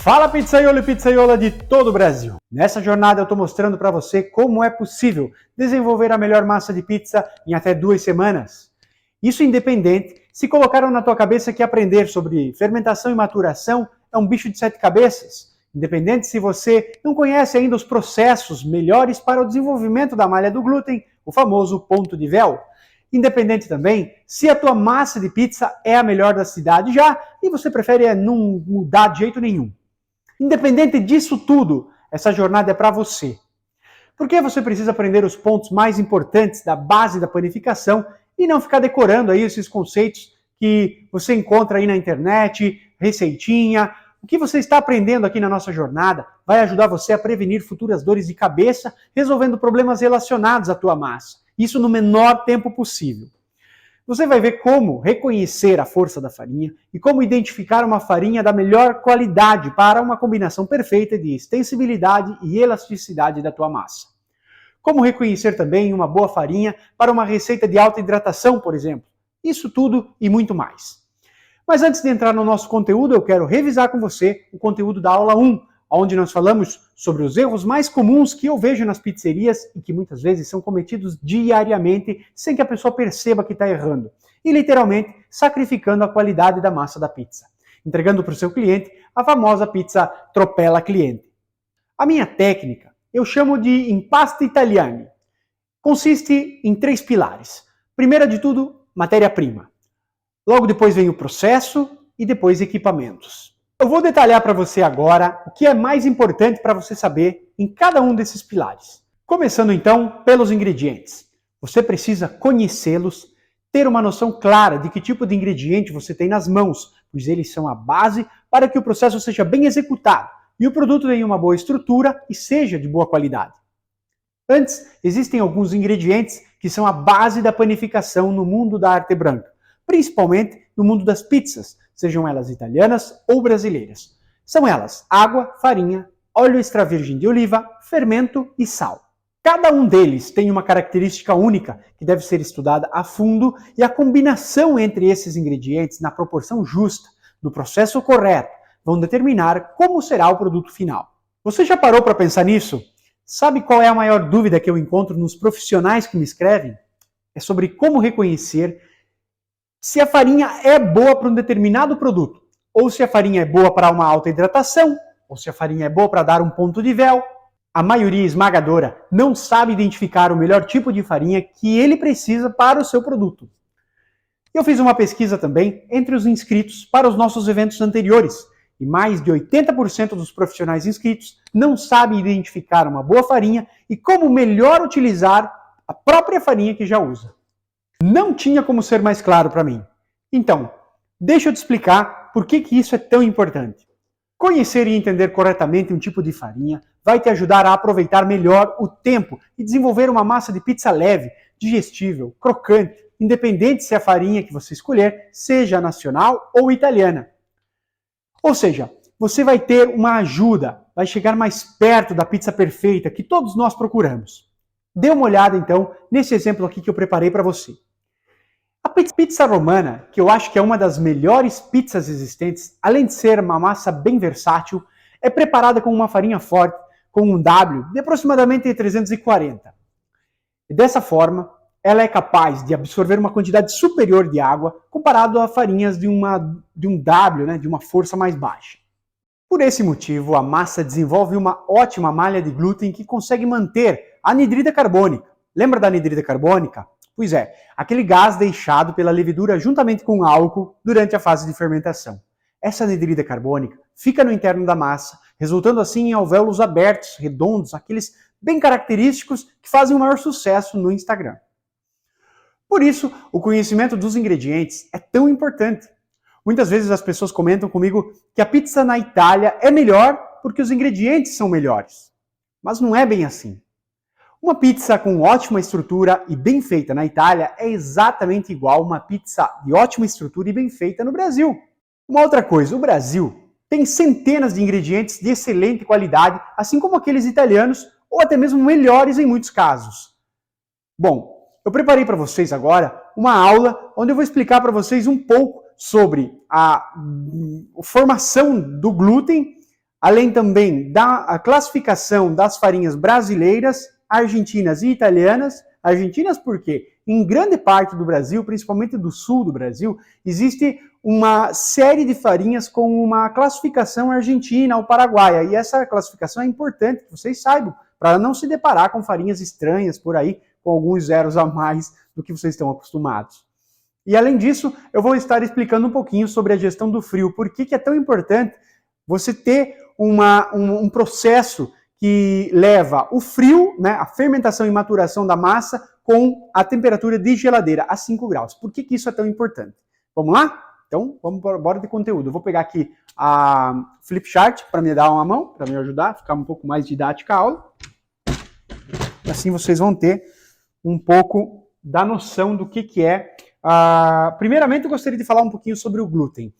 Fala pizzaiolo e pizzaiola de todo o Brasil! Nessa jornada eu estou mostrando para você como é possível desenvolver a melhor massa de pizza em até 2 semanas. Isso independente se colocaram na tua cabeça que aprender sobre fermentação e maturação é um bicho de 7 cabeças. Independente se você não conhece ainda os processos melhores para o desenvolvimento da malha do glúten, o famoso ponto de véu. Independente também se a tua massa de pizza é a melhor da cidade já e você prefere não mudar de jeito nenhum. Independente disso tudo, essa jornada é para você. Porque você precisa aprender os pontos mais importantes da base da panificação e não ficar decorando aí esses conceitos que você encontra aí na internet, receitinha. O que você está aprendendo aqui na nossa jornada vai ajudar você a prevenir futuras dores de cabeça, resolvendo problemas relacionados à tua massa. Isso no menor tempo possível. Você vai ver como reconhecer a força da farinha e como identificar uma farinha da melhor qualidade para uma combinação perfeita de extensibilidade e elasticidade da tua massa. Como reconhecer também uma boa farinha para uma receita de alta hidratação, por exemplo. Isso tudo e muito mais. Mas antes de entrar no nosso conteúdo, eu quero revisar com você o conteúdo da aula 1, onde nós falamos sobre os erros mais comuns que eu vejo nas pizzerias e que muitas vezes são cometidos diariamente sem que a pessoa perceba que está errando. E literalmente sacrificando a qualidade da massa da pizza. Entregando para o seu cliente a famosa pizza tropella cliente. A minha técnica eu chamo de impasto italiani. Consiste em 3 pilares. Primeira de tudo, matéria-prima. Logo depois vem o processo e depois equipamentos. Eu vou detalhar para você agora o que é mais importante para você saber em cada um desses pilares. Começando então pelos ingredientes. Você precisa conhecê-los, ter uma noção clara de que tipo de ingrediente você tem nas mãos, pois eles são a base para que o processo seja bem executado e o produto tenha uma boa estrutura e seja de boa qualidade. Antes, existem alguns ingredientes que são a base da panificação no mundo da arte branca, principalmente no mundo das pizzas, sejam elas italianas ou brasileiras. São elas água, farinha, óleo extra virgem de oliva, fermento e sal. Cada um deles tem uma característica única que deve ser estudada a fundo e a combinação entre esses ingredientes na proporção justa, no processo correto, vão determinar como será o produto final. Você já parou para pensar nisso? Sabe qual é a maior dúvida que eu encontro nos profissionais que me escrevem? É sobre como reconhecer se a farinha é boa para um determinado produto, ou se a farinha é boa para uma alta hidratação, ou se a farinha é boa para dar um ponto de véu. A maioria esmagadora não sabe identificar o melhor tipo de farinha que ele precisa para o seu produto. Eu fiz uma pesquisa também entre os inscritos para os nossos eventos anteriores, e mais de 80% dos profissionais inscritos não sabem identificar uma boa farinha e como melhor utilizar a própria farinha que já usa. Não tinha como ser mais claro para mim. Então, deixa eu te explicar por que isso é tão importante. Conhecer e entender corretamente um tipo de farinha vai te ajudar a aproveitar melhor o tempo e desenvolver uma massa de pizza leve, digestível, crocante, independente se a farinha que você escolher seja nacional ou italiana. Ou seja, você vai ter uma ajuda, vai chegar mais perto da pizza perfeita que todos nós procuramos. Dê uma olhada então nesse exemplo aqui que eu preparei para você. A pizza romana, que eu acho que é uma das melhores pizzas existentes, além de ser uma massa bem versátil, é preparada com uma farinha forte, com um W de aproximadamente 340. E dessa forma, ela é capaz de absorver uma quantidade superior de água comparado a farinhas de um W, de uma força mais baixa. Por esse motivo, a massa desenvolve uma ótima malha de glúten que consegue manter a anidrida carbônica. Lembra da anidrida carbônica? Pois é, aquele gás deixado pela levedura juntamente com álcool durante a fase de fermentação. Essa anidrida carbônica fica no interno da massa, resultando assim em alvéolos abertos, redondos, aqueles bem característicos que fazem o maior sucesso no Instagram. Por isso, o conhecimento dos ingredientes é tão importante. Muitas vezes as pessoas comentam comigo que a pizza na Itália é melhor porque os ingredientes são melhores. Mas não é bem assim. Uma pizza com ótima estrutura e bem feita na Itália é exatamente igual a uma pizza de ótima estrutura e bem feita no Brasil. Uma outra coisa, o Brasil tem centenas de ingredientes de excelente qualidade, assim como aqueles italianos, ou até mesmo melhores em muitos casos. Bom, eu preparei para vocês agora uma aula onde eu vou explicar para vocês um pouco sobre a formação do glúten, além também da classificação das farinhas brasileiras, argentinas e italianas. Argentinas por quê? Em grande parte do Brasil, principalmente do sul do Brasil, existe uma série de farinhas com uma classificação argentina ou paraguaia. E essa classificação é importante que vocês saibam, para não se deparar com farinhas estranhas por aí, com alguns zeros a mais do que vocês estão acostumados. E além disso, eu vou estar explicando um pouquinho sobre a gestão do frio. Por que é tão importante você ter um processo que leva o frio, né, a fermentação e maturação da massa com a temperatura de geladeira a 5 graus. Por que isso é tão importante? Vamos lá? Então, vamos embora de conteúdo. Eu vou pegar aqui a flipchart para me dar uma mão, para me ajudar a ficar um pouco mais didática a aula. Assim vocês vão ter um pouco da noção do que é. Primeiramente, eu gostaria de falar um pouquinho sobre o glúten.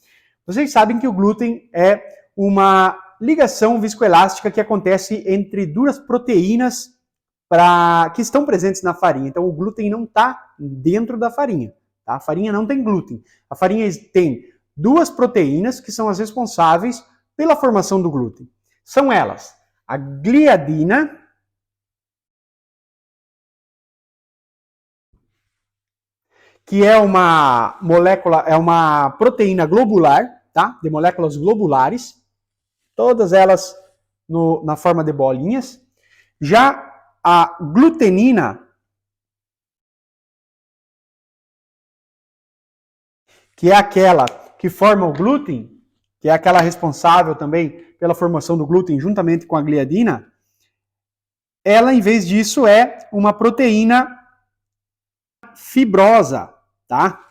Vocês sabem que o glúten é uma ligação viscoelástica que acontece entre duas proteínas que estão presentes na farinha. Então, o glúten não está dentro da farinha. Tá? A farinha não tem glúten. A farinha tem duas proteínas que são as responsáveis pela formação do glúten. São elas a gliadina que é uma molécula, é uma proteína globular, tá? De moléculas globulares, todas elas na forma de bolinhas. Já a glutenina, que é aquela que forma o glúten, que é aquela responsável também pela formação do glúten juntamente com a gliadina, ela, em vez disso, é uma proteína fibrosa, tá?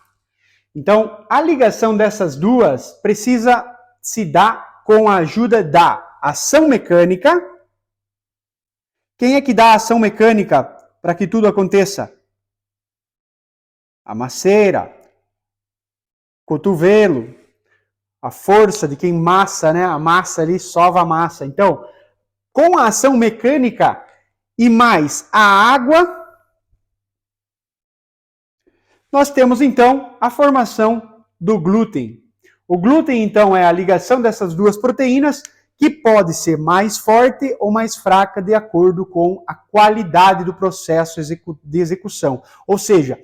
Então, a ligação dessas duas precisa se dar com a ajuda da ação mecânica. Quem é que dá a ação mecânica para que tudo aconteça? A maceira, cotovelo, a força de quem massa, né? A massa ali sova a massa. Então, com a ação mecânica e mais a água, nós temos, então, a formação do glúten. O glúten, então, é a ligação dessas duas proteínas que pode ser mais forte ou mais fraca de acordo com a qualidade do processo de execução. Ou seja,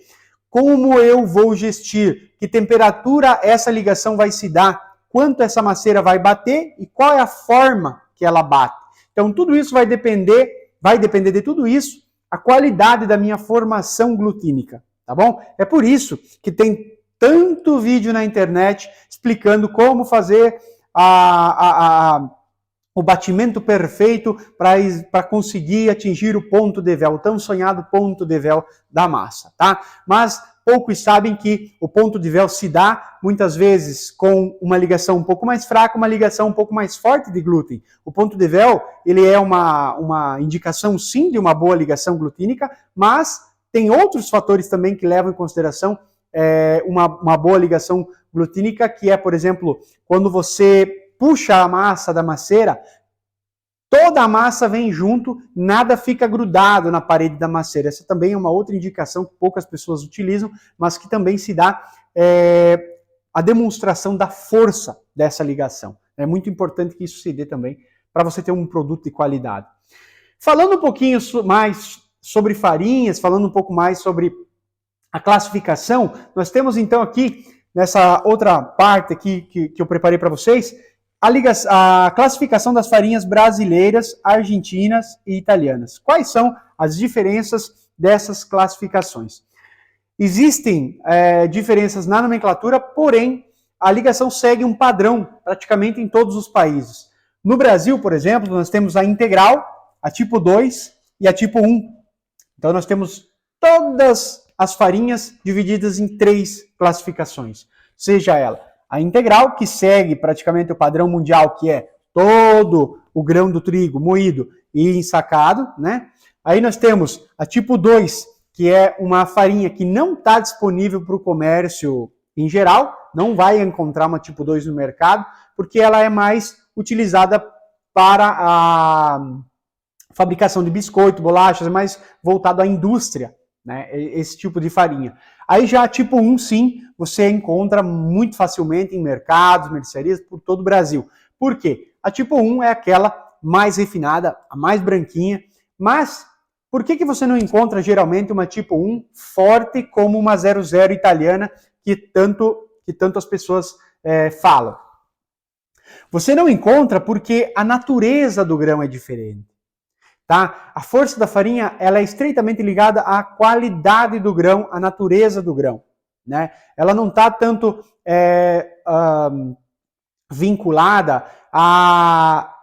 como eu vou gestir, que temperatura essa ligação vai se dar, quanto essa maceira vai bater e qual é a forma que ela bate. Então, tudo isso vai depender de tudo isso, a qualidade da minha formação glutínica. Tá bom? É por isso que tem tanto vídeo na internet explicando como fazer o batimento perfeito para conseguir atingir o ponto de véu, o tão sonhado ponto de véu da massa, tá? Mas poucos sabem que o ponto de véu se dá, muitas vezes, com uma ligação um pouco mais fraca, uma ligação um pouco mais forte de glúten. O ponto de véu, ele é uma indicação, sim, de uma boa ligação glutínica, mas tem outros fatores também que levam em consideração uma boa ligação glutínica, que é, por exemplo, quando você puxa a massa da maceira, toda a massa vem junto, nada fica grudado na parede da maceira. Essa também é uma outra indicação que poucas pessoas utilizam, mas que também se dá a demonstração da força dessa ligação. É muito importante que isso se dê também, para você ter um produto de qualidade. Falando um pouquinho mais sobre farinhas, falando um pouco mais sobre a classificação, nós temos então aqui, nessa outra parte aqui que eu preparei para vocês, a classificação das farinhas brasileiras, argentinas e italianas. Quais são as diferenças dessas classificações? Existem diferenças na nomenclatura, porém, a ligação segue um padrão praticamente em todos os países. No Brasil, por exemplo, nós temos a integral, a tipo 2 e a tipo 1. Então, nós temos todas as farinhas divididas em 3 classificações. Seja ela a integral, que segue praticamente o padrão mundial, que é todo o grão do trigo moído e ensacado, né? Aí nós temos a tipo 2, que é uma farinha que não está disponível para o comércio em geral, não vai encontrar uma tipo 2 no mercado, porque ela é mais utilizada para a fabricação de biscoito, bolachas, é mais voltado à indústria, né? Esse tipo de farinha. Aí já a tipo 1, sim, você encontra muito facilmente em mercados, mercearias por todo o Brasil. Por quê? A tipo 1 é aquela mais refinada, a mais branquinha, mas por que você não encontra geralmente uma tipo 1 forte como uma 00 italiana que tanto as pessoas falam? Você não encontra porque a natureza do grão é diferente. Tá? A força da farinha ela é estreitamente ligada à qualidade do grão, à natureza do grão. Né? Ela não está tanto vinculada a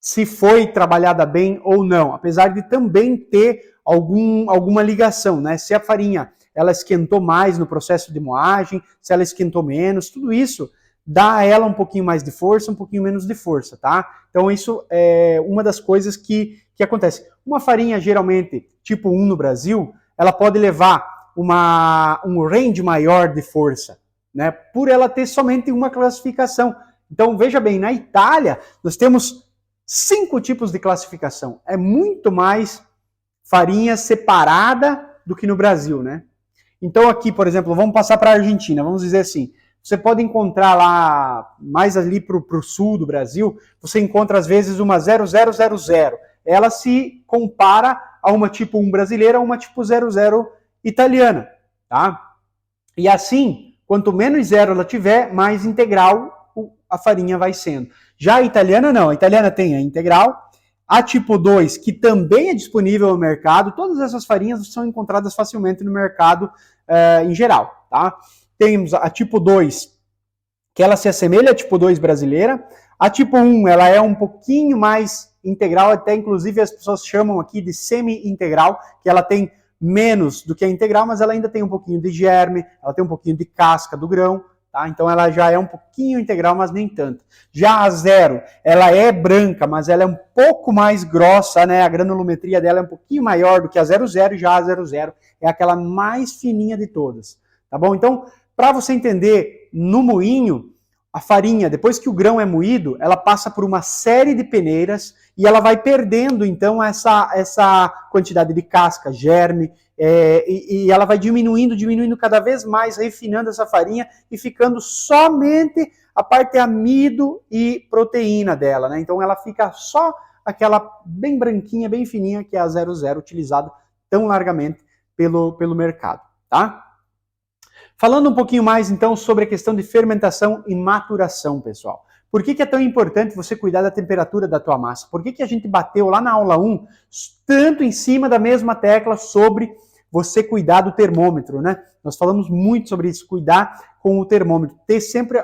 se foi trabalhada bem ou não, apesar de também ter alguma ligação, né? Se a farinha ela esquentou mais no processo de moagem, se ela esquentou menos, tudo isso dá a ela um pouquinho mais de força, um pouquinho menos de força, tá? Então isso é uma das coisas que acontece. Uma farinha geralmente tipo 1 no Brasil, ela pode levar um range maior de força, né? Por ela ter somente uma classificação. Então veja bem, na Itália nós temos 5 tipos de classificação. É muito mais farinha separada do que no Brasil, né? Então aqui, por exemplo, vamos passar para a Argentina, vamos dizer assim, você pode encontrar lá, mais ali para o sul do Brasil, você encontra às vezes uma 0000. Ela se compara a uma tipo 1 brasileira, a uma tipo 00 italiana, tá? E assim, quanto menos zero ela tiver, mais integral a farinha vai sendo. Já a italiana não, a italiana tem a integral, a tipo 2, que também é disponível no mercado, todas essas farinhas são encontradas facilmente no mercado em geral, tá? Temos a tipo 2, que ela se assemelha à tipo 2 brasileira, a tipo 1, ela é um pouquinho mais integral, até inclusive as pessoas chamam aqui de semi-integral, que ela tem menos do que a integral, mas ela ainda tem um pouquinho de germe, ela tem um pouquinho de casca do grão, tá? Então ela já é um pouquinho integral, mas nem tanto. Já a 0, ela é branca, mas ela é um pouco mais grossa, né? A granulometria dela é um pouquinho maior do que a 00, já a 00 é aquela mais fininha de todas, tá bom? Então, para você entender, no moinho, a farinha, depois que o grão é moído, ela passa por uma série de peneiras e ela vai perdendo, então, essa quantidade de casca, germe, e ela vai diminuindo cada vez mais, refinando essa farinha e ficando somente a parte amido e proteína dela, né? Então ela fica só aquela bem branquinha, bem fininha, que é a 00, utilizada tão largamente pelo mercado, tá? Falando um pouquinho mais, então, sobre a questão de fermentação e maturação, pessoal. Por que é tão importante você cuidar da temperatura da tua massa? Por que a gente bateu lá na aula 1 tanto em cima da mesma tecla sobre você cuidar do termômetro, né? Nós falamos muito sobre isso, cuidar com o termômetro. Ter sempre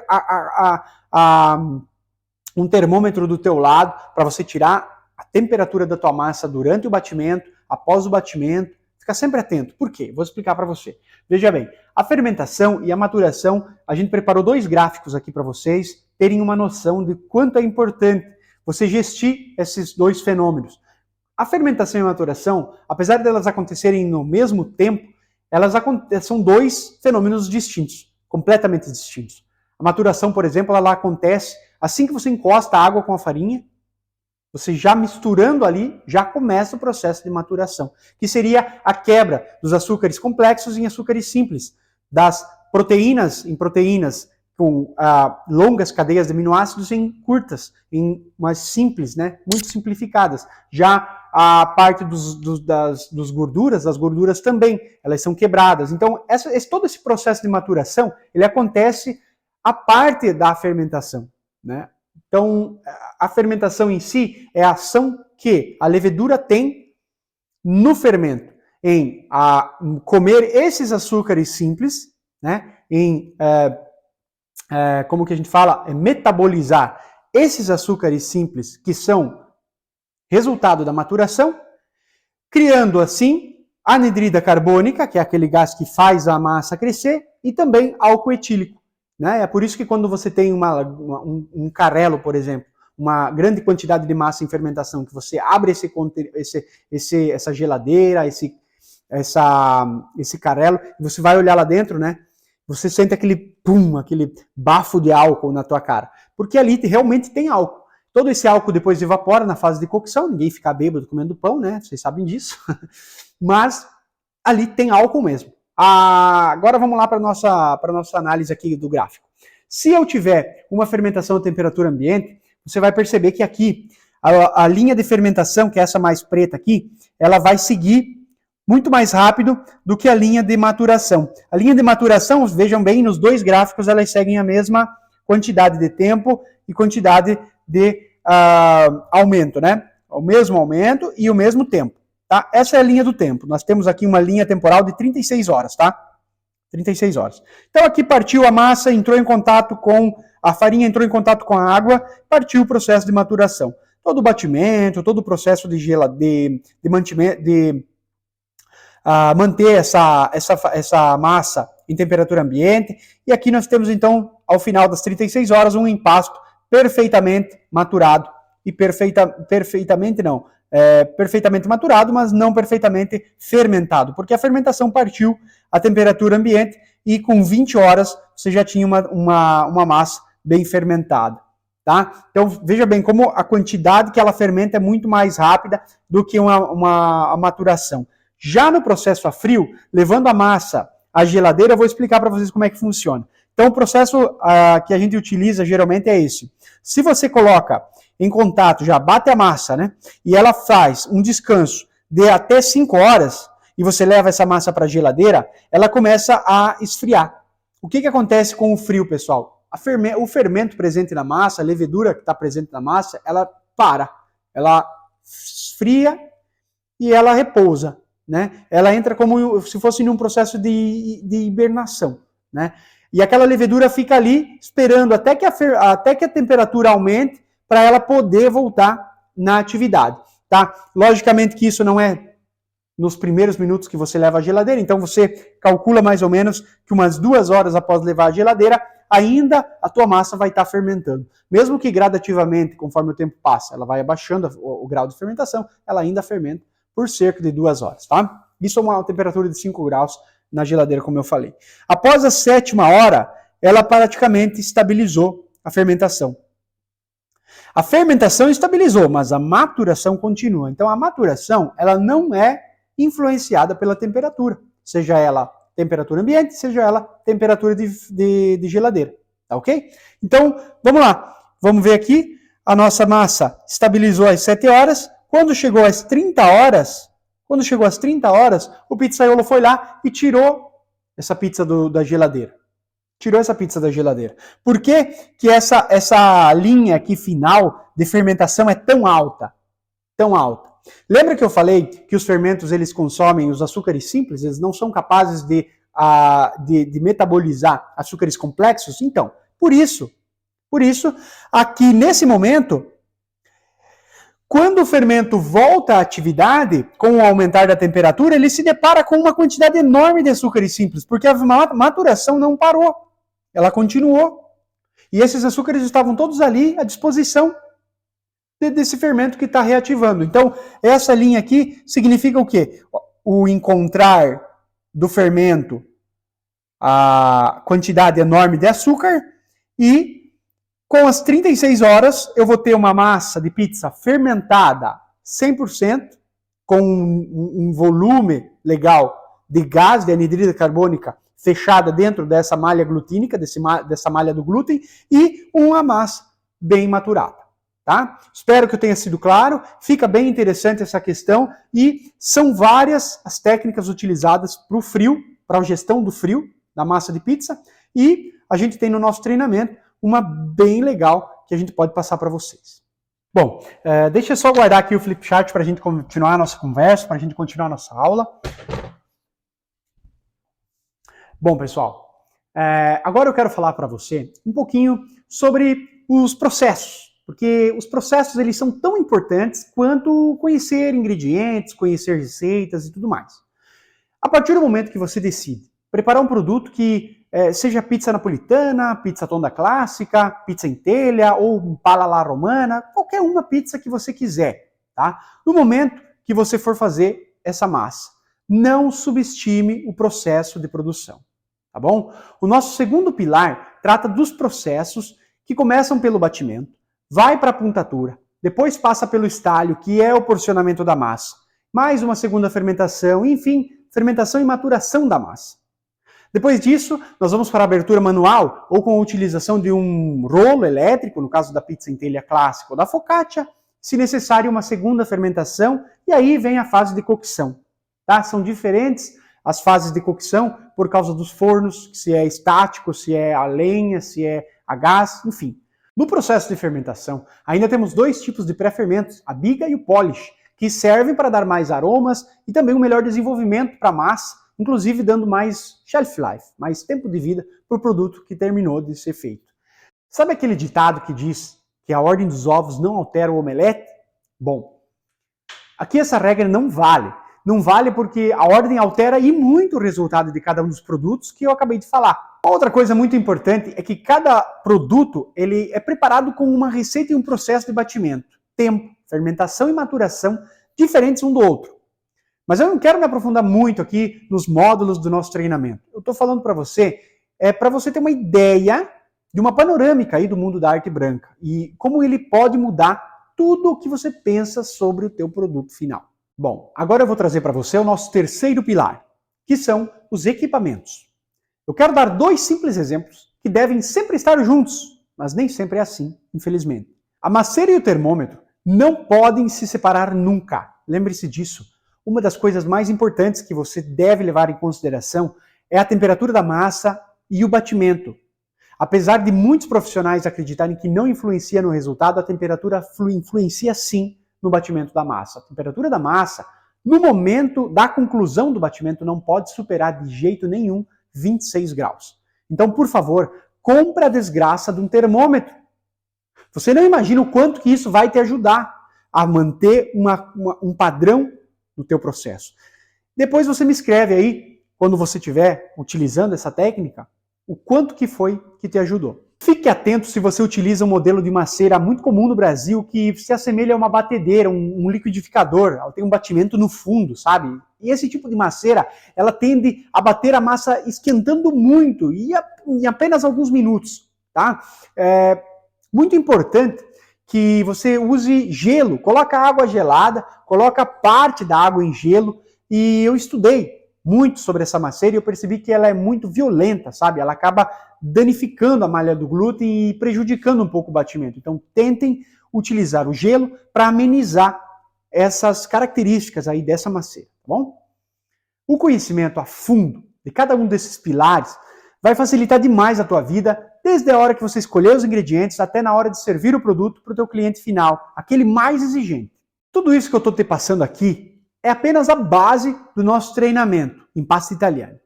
um termômetro do teu lado para você tirar a temperatura da tua massa durante o batimento, após o batimento. Fica sempre atento. Por quê? Vou explicar para você. Veja bem, a fermentação e a maturação, a gente preparou 2 gráficos aqui para vocês terem uma noção de quanto é importante você gestir esses 2 fenômenos. A fermentação e a maturação, apesar de elas acontecerem no mesmo tempo, são 2 fenômenos distintos, completamente distintos. A maturação, por exemplo, ela acontece assim que você encosta a água com a farinha, você já misturando ali, já começa o processo de maturação, que seria a quebra dos açúcares complexos em açúcares simples, das proteínas em proteínas com longas cadeias de aminoácidos em curtas, em mais simples, né? Muito simplificadas. Já a parte das gorduras, das gorduras também, elas são quebradas. Então, todo esse processo de maturação, ele acontece a parte da fermentação, né? Então, a fermentação em si é a ação que a levedura tem no fermento, em comer esses açúcares simples, né? Em como que a gente fala, metabolizar esses açúcares simples que são resultado da maturação, criando assim anidrida carbônica, que é aquele gás que faz a massa crescer, e também álcool etílico. Né? É por isso que quando você tem um carrelo, por exemplo, uma grande quantidade de massa em fermentação, que você abre essa geladeira, esse carrelo, e você vai olhar lá dentro, né? Você sente aquele bafo de álcool na tua cara. Porque ali realmente tem álcool. Todo esse álcool depois evapora na fase de cocção, ninguém fica bêbado comendo pão, né? Vocês sabem disso. Mas ali tem álcool mesmo. Agora vamos lá para a nossa análise aqui do gráfico. Se eu tiver uma fermentação a temperatura ambiente, você vai perceber que aqui, a linha de fermentação, que é essa mais preta aqui, ela vai seguir muito mais rápido do que a linha de maturação. A linha de maturação, vejam bem, nos dois gráficos elas seguem a mesma quantidade de tempo e quantidade de aumento, né? O mesmo aumento e o mesmo tempo, tá? Essa é a linha do tempo. Nós temos aqui uma linha temporal de 36 horas, tá? 36 horas. Então aqui partiu a massa, entrou em contato com a farinha, entrou em contato com a água, partiu o processo de maturação. Todo o batimento, todo o processo de manter essa massa em temperatura ambiente. E aqui nós temos, então, ao final das 36 horas, um empasto perfeitamente maturado. E perfeitamente maturado, mas não perfeitamente fermentado. Porque a fermentação partiu a temperatura ambiente e com 20 horas você já tinha uma massa bem fermentada. Tá? Então, veja bem como a quantidade que ela fermenta é muito mais rápida do que uma maturação. Já no processo a frio, levando a massa à geladeira, eu vou explicar para vocês como é que funciona. Então, o processo que a gente utiliza geralmente é esse. Se você coloca em contato, já bate a massa, né? E ela faz um descanso de até 5 horas, e você leva essa massa para a geladeira, ela começa a esfriar. O que acontece com o frio, pessoal? O fermento presente na massa, a levedura que está presente na massa, ela ela esfria e ela repousa, né? Ela entra como se fosse num processo de hibernação, né? E aquela levedura fica ali esperando até que a temperatura aumente para ela poder voltar na atividade, tá? Logicamente que isso não é nos primeiros minutos que você leva à geladeira, então você calcula mais ou menos que umas 2 horas após levar à geladeira, ainda a tua massa vai estar fermentando. Mesmo que gradativamente, conforme o tempo passa, ela vai abaixando o grau de fermentação, ela ainda fermenta por cerca de 2 horas, tá? Isso é uma temperatura de 5 graus na geladeira, como eu falei. Após a 7ª hora, ela praticamente estabilizou a fermentação. A fermentação estabilizou, mas a maturação continua. Então, a maturação, ela não é influenciada pela temperatura, seja ela temperatura ambiente, seja ela temperatura de geladeira, tá ok? Então, vamos lá. Vamos ver aqui, a nossa massa estabilizou às 7 horas. Quando chegou às 30 horas, o pizzaiolo foi lá e tirou essa pizza da geladeira. Tirou essa pizza da geladeira. Por que que essa linha aqui final de fermentação é tão alta? Tão alta. Lembra que eu falei que os fermentos eles consomem os açúcares simples? Eles não são capazes de metabolizar açúcares complexos? Então, por isso, aqui nesse momento, quando o fermento volta à atividade, com o aumentar da temperatura, ele se depara com uma quantidade enorme de açúcares simples, porque a maturação não parou, ela continuou. E esses açúcares estavam todos ali à disposição desse fermento que está reativando. Então, essa linha aqui significa o quê? O encontrar do fermento a quantidade enorme de açúcar e com as 36 horas eu vou ter uma massa de pizza fermentada 100%, com um volume legal de gás de anidride carbônica fechada dentro dessa malha glutínica, dessa malha do glúten, e uma massa bem maturada. Tá? Espero que eu tenha sido claro, fica bem interessante essa questão e são várias as técnicas utilizadas para o frio, para a gestão do frio da massa de pizza e a gente tem no nosso treinamento uma bem legal que a gente pode passar para vocês. Bom, deixa eu só guardar aqui o flipchart para a gente continuar a nossa conversa, para a gente continuar a nossa aula. Bom, pessoal, agora eu quero falar para você um pouquinho sobre os processos. Porque os processos eles são tão importantes quanto conhecer ingredientes, conhecer receitas e tudo mais. A partir do momento que você decide preparar um produto que seja pizza napolitana, pizza tonda clássica, pizza em telha ou pala alla romana, qualquer uma pizza que você quiser, tá? No momento que você for fazer essa massa, não subestime o processo de produção, tá bom? O nosso segundo pilar trata dos processos que começam pelo batimento, vai para a puntatura, depois passa pelo estalho, que é o porcionamento da massa, mais uma segunda fermentação, enfim, fermentação e maturação da massa. Depois disso, nós vamos para a abertura manual ou com a utilização de um rolo elétrico, no caso da pizza em telha clássica ou da focaccia, se necessário uma segunda fermentação, e aí vem a fase de cocção. Tá? São diferentes as fases de cocção por causa dos fornos, se é estático, se é a lenha, se é a gás, enfim. No processo de fermentação, ainda temos dois tipos de pré-fermentos, a biga e o polish, que servem para dar mais aromas e também um melhor desenvolvimento para a massa, inclusive dando mais shelf life, mais tempo de vida para o produto que terminou de ser feito. Sabe aquele ditado que diz que a ordem dos ovos não altera o omelete? Bom, aqui essa regra não vale. Não vale porque a ordem altera e muito o resultado de cada um dos produtos que eu acabei de falar. Outra coisa muito importante é que cada produto ele é preparado com uma receita e um processo de batimento, tempo, fermentação e maturação diferentes um do outro. Mas eu não quero me aprofundar muito aqui nos módulos do nosso treinamento. Eu estou falando para você ter uma ideia de uma panorâmica aí do mundo da arte branca e como ele pode mudar tudo o que você pensa sobre o teu produto final. Bom, agora eu vou trazer para você o nosso terceiro pilar, que são os equipamentos. Eu quero dar dois simples exemplos que devem sempre estar juntos, mas nem sempre é assim, infelizmente. A maceira e o termômetro não podem se separar nunca. Lembre-se disso. Uma das coisas mais importantes que você deve levar em consideração é a temperatura da massa e o batimento. Apesar de muitos profissionais acreditarem que não influencia no resultado, a temperatura influencia sim no batimento da massa. A temperatura da massa, no momento da conclusão do batimento, não pode superar de jeito nenhum 26 graus. Então, por favor, compre a desgraça de um termômetro. Você não imagina o quanto que isso vai te ajudar a manter um padrão no teu processo. Depois você me escreve aí, quando você estiver utilizando essa técnica, o quanto que foi que te ajudou. Fique atento se você utiliza um modelo de maceira muito comum no Brasil que se assemelha a uma batedeira, um liquidificador, ela tem um batimento no fundo, sabe? E esse tipo de maceira, ela tende a bater a massa esquentando muito e em apenas alguns minutos, tá? É muito importante que você use gelo, coloca água gelada, coloca parte da água em gelo, e eu estudei muito sobre essa maceira e eu percebi que ela é muito violenta, sabe? Ela acaba danificando a malha do glúten e prejudicando um pouco o batimento. Então tentem utilizar o gelo para amenizar essas características aí dessa maceira, tá bom? O conhecimento a fundo de cada um desses pilares vai facilitar demais a tua vida, desde a hora que você escolher os ingredientes até na hora de servir o produto para o teu cliente final, aquele mais exigente. Tudo isso que eu estou te passando aqui é apenas a base do nosso treinamento em pasta italiana.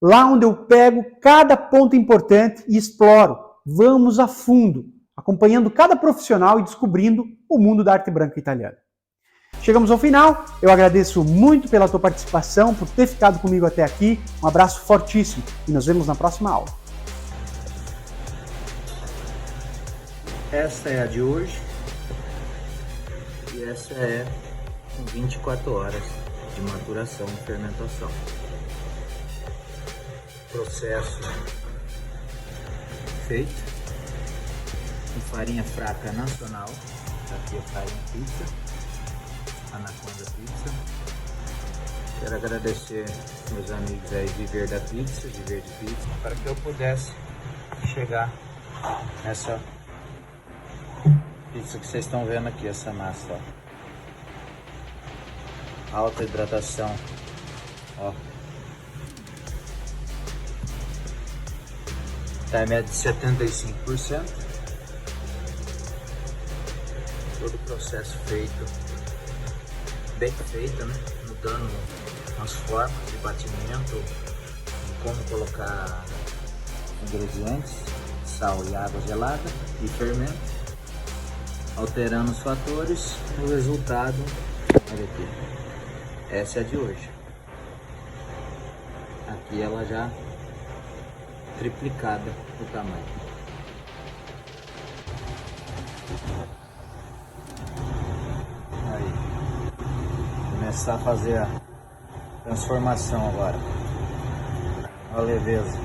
Lá onde eu pego cada ponto importante e exploro. Vamos a fundo, acompanhando cada profissional e descobrindo o mundo da arte branca italiana. Chegamos ao final, eu agradeço muito pela tua participação, por ter ficado comigo até aqui. Um abraço fortíssimo e nos vemos na próxima aula. Essa é a de hoje e essa é com 24 horas de maturação e fermentação. Processo feito com farinha fraca nacional, aqui é farinha pizza, Anaconda Pizza. Quero agradecer meus amigos aí de Verde Pizza, para que eu pudesse chegar nessa pizza que vocês estão vendo aqui, essa massa, ó. Alta hidratação, ó. Time é de 75%. Todo o processo feito, bem feito, né? Mudando as formas de batimento, de como colocar ingredientes, sal e água gelada e fermento, alterando os fatores, o resultado, olha aqui, essa é a de hoje. Aqui ela já triplicada o tamanho. Aí, começar a fazer a transformação agora. Olha a leveza.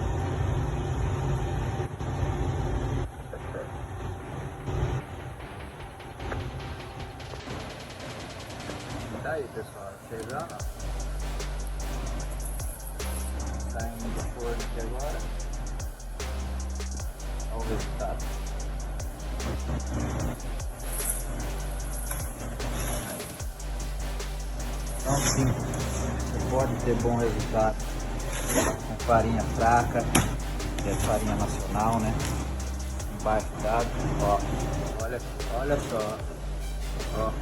Tá aí, pessoal, chegando, saindo do forno. forno aqui agora. Olha o resultado. Então sim, você pode ter bom resultado com farinha fraca, que é farinha nacional, né? Embaixo dado, ó, olha só, ó,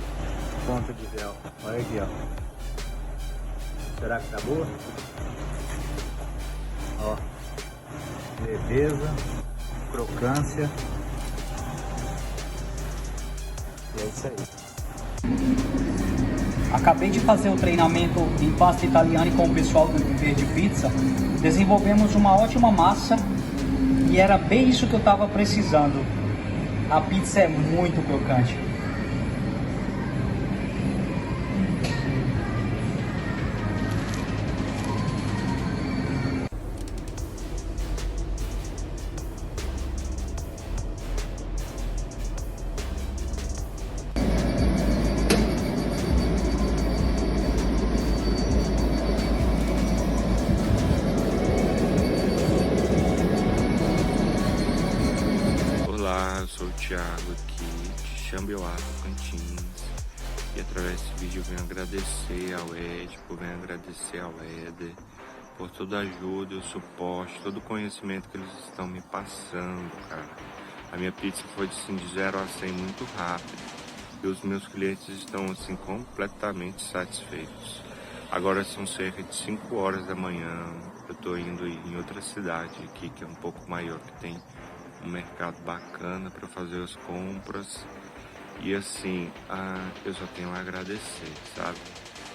ponta de véu, olha aqui, ó. Será que tá boa? Ó, leveza, crocância, e é isso aí. Acabei de fazer o treinamento em pasta italiana com o pessoal do Verde Pizza. Desenvolvemos uma ótima massa e era bem isso que eu estava precisando. A pizza é muito crocante. Olá, eu sou o Thiago aqui de Xambioá, Tocantins, e através desse vídeo eu venho agradecer ao Edipo, venho agradecer ao Éder por toda a ajuda, o suporte, todo o conhecimento que eles estão me passando, cara. A minha pizza foi assim, de 0 a 100 muito rápido e os meus clientes estão assim completamente satisfeitos. Agora são cerca de 5 horas da manhã, eu tô indo em outra cidade aqui que é um pouco maior, que tem um mercado bacana para fazer as compras e assim, eu só tenho a agradecer, sabe?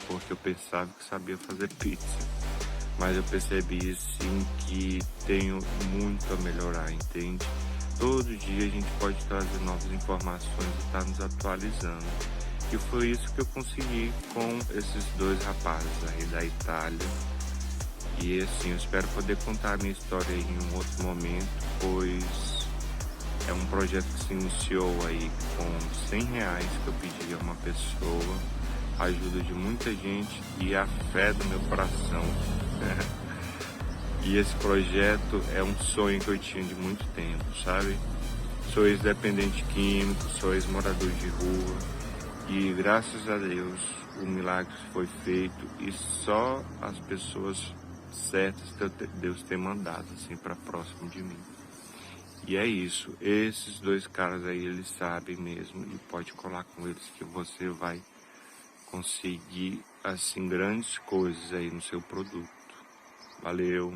Porque eu pensava que sabia fazer pizza, mas eu percebi assim que tenho muito a melhorar, entende? Todo dia a gente pode trazer novas informações e estar nos atualizando. E foi isso que eu consegui com esses dois rapazes aí da Itália. E assim, eu espero poder contar a minha história em um outro momento, pois é um projeto que se iniciou aí com R$100 que eu pedi a uma pessoa, a ajuda de muita gente e a fé do meu coração. E esse projeto é um sonho que eu tinha de muito tempo, sabe? Sou ex-dependente químico, sou ex-morador de rua e graças a Deus o milagre foi feito e só as pessoas certas que Deus tem mandado assim para próximo de mim. E é isso, esses dois caras aí, eles sabem mesmo e pode colar com eles que você vai conseguir, assim, grandes coisas aí no seu produto. Valeu!